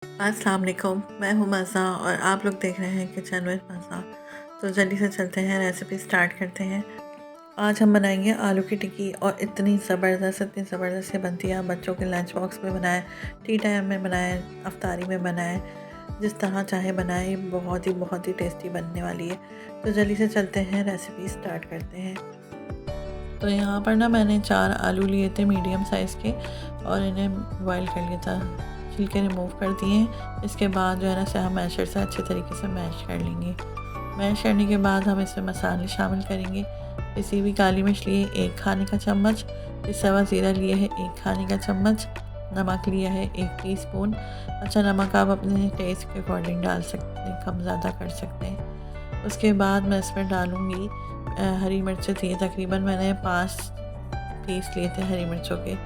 अस्सलाम वालेकुम, मैं हूँ मज़ा और आप लोग देख रहे हैं किचन विद मज़ा। तो जल्दी से चलते हैं, रेसिपी स्टार्ट करते हैं। आज हम बनाएंगे आलू की टिक्की और इतनी ज़बरदस्त ये बनती है। आप बच्चों के लंच बॉक्स में बनाएं, टी टाइम में बनाएं, अफ्तारी में बनाएं, जिस तरह चाहे बनाएं। बहुत ही टेस्टी बनने वाली है। तो जल्दी से चलते हैं, रेसिपी स्टार्ट करते हैं। तो यहाँ पर ना मैंने 4 आलू लिए थे मीडियम साइज़ के और इन्हें बॉईल कर लिया था, छिलके रिमूव कर दिए हैं। इसके बाद जो है ना इसे हम मैशर से अच्छे तरीके से मैश कर लेंगे। मैश करने के बाद हम इसमें मसाले शामिल करेंगे। पिसी हुई काली मिर्च लिए 1 खाने का चम्मच, पिसा हुआ ज़ीरा लिए है 1 खाने का चम्मच, नमक लिया है 1 टीस्पून। अच्छा, नमक आप अपने टेस्ट के अकॉर्डिंग डाल सकते हैं, कम ज़्यादा कर सकते हैं। उसके बाद मैं इसमें डालूँगी हरी मिर्चें थी, तकरीबन मैंने 5 पीस लिए थे हरी मिर्चों के।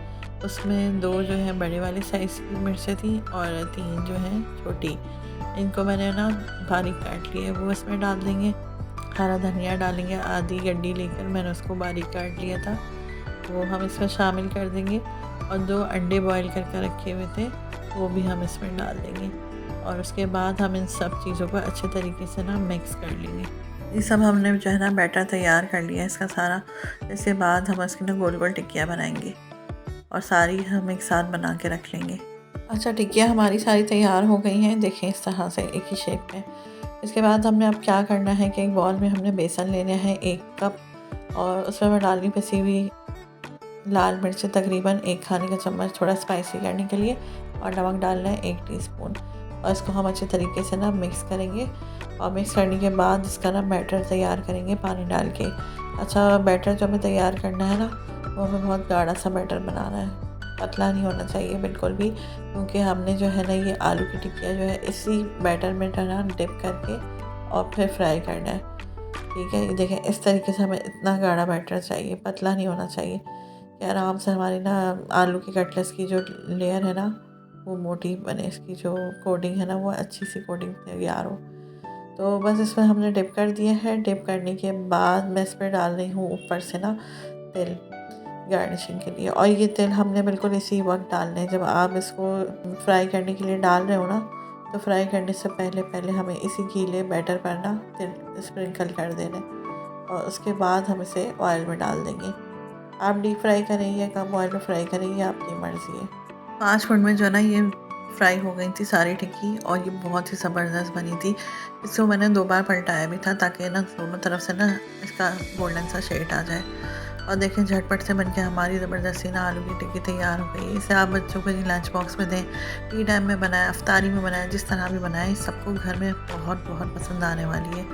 उसमें 2 जो है बड़े वाले साइज़ की मिर्चें थी और 3 जो हैं छोटी। इनको मैंने ना बारीक काट लिए, वो इसमें डाल देंगे। हरा धनिया डालेंगे, आधी गड्डी लेकर मैंने उसको बारीक काट लिया था, वो हम इसमें शामिल कर देंगे। और 2 अंडे बॉईल करके रखे हुए थे, वो भी हम इसमें डाल देंगे। और उसके बाद हम इन सब चीज़ों को अच्छे तरीके से ना मिक्स कर लेंगे। ये सब हमने जो है ना बैटर तैयार कर लिया है इसका सारा। इसके बाद हम इसकी ना गोल गोल टिक्कियाँ बनाएंगे और सारी हम एक साथ बना के रख लेंगे। अच्छा, टिक्कियाँ हमारी सारी तैयार हो गई हैं, देखें इस तरह से एक ही शेप में। इसके बाद हमने अब क्या करना है कि एक बॉल में हमने बेसन लेना है 1 कप, और उसमें मैं डाल रही पिसी हुई लाल मिर्च तकरीबन 1 खाने का चम्मच, थोड़ा स्पाइसी करने के लिए, और नमक डालना है 1 टीस्पून। और इसको हम अच्छे तरीके से ना मिक्स करेंगे। और मिक्स करने के बाद इसका ना बैटर तैयार करेंगे पानी डाल के। अच्छा, बैटर जो हमें तैयार करना है ना, वो हमें बहुत गाढ़ा सा बैटर बनाना है, पतला नहीं होना चाहिए बिल्कुल भी, क्योंकि हमने जो है ना ये आलू की टिक्कियाँ जो है इसी बैटर में ना डिप करके और फिर फ्राई करना है। ठीक है, ये देखें इस तरीके से हमें इतना गाढ़ा बैटर चाहिए, पतला नहीं होना चाहिए, कि आराम से हमारी ना आलू की कटलेट्स की जो लेयर है ना वो मोटी बने, इसकी जो कोटिंग है ना वो अच्छी सी कोटिंग तैयार हो। तो बस इसमें हमने डिप कर दिया है। डिप करने के बाद मैं इस पर डाल रही हूँ ऊपर से ना तिल, गार्निशिंग के लिए। और ये तिल हमने बिल्कुल इसी वक्त डालने हैं, जब आप इसको फ्राई करने के लिए डाल रहे हो ना, तो फ्राई करने से पहले हमें इसी गीले बैटर पर ना तिल स्प्रिंकल कर देना है। और उसके बाद हम इसे ऑयल में डाल देंगे। आप डीप फ्राई करें या कम ऑयल में फ्राई करें, ये आपकी मर्ज़ी है। 5 मिनट में जो है ना ये फ्राई हो गई थी सारी टिक्की, और ये बहुत ही ज़बरदस्त बनी थी। इसको मैंने 2 बार पलटाया भी था, ताकि ना दोनों तरफ से ना इसका गोल्डन सा शेड आ जाए। और देखें झटपट से बनके हमारी ज़बरदस्ती ना आलू की टिक्की तैयार हो गई। इसे आप बच्चों को लंच बॉक्स में दें, टी टाइम में बनाएं, अफ्तारी में बनाएं, जिस तरह भी बनाएं, सबको घर में बहुत पसंद आने वाली है।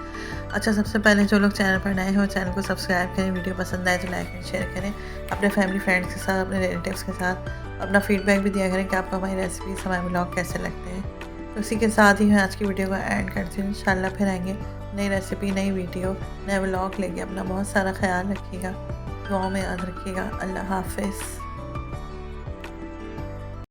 अच्छा, सबसे पहले जो लोग चैनल पर नए हो, चैनल को सब्सक्राइब करें, वीडियो पसंद आए तो लाइक एंड शेयर करें, अपने फैमिली फ्रेंड्स के साथ, अपने रिलेटिव्स के साथ। अपना फीडबैक भी दिया करें कि आपको हमारी रेसिपीज़, हमारे ब्लॉग कैसे लगते हैं। तो इसी के साथ ही मैं आज की वीडियो को एंड करती हूँ। इंशाल्लाह फिर आएंगे नई रेसिपी, नई वीडियो, नए ब्लॉग लेके। अपना बहुत सारा ख्याल रखिएगा, दुआओं में याद रखिएगा। अल्लाह हाफ़िज़।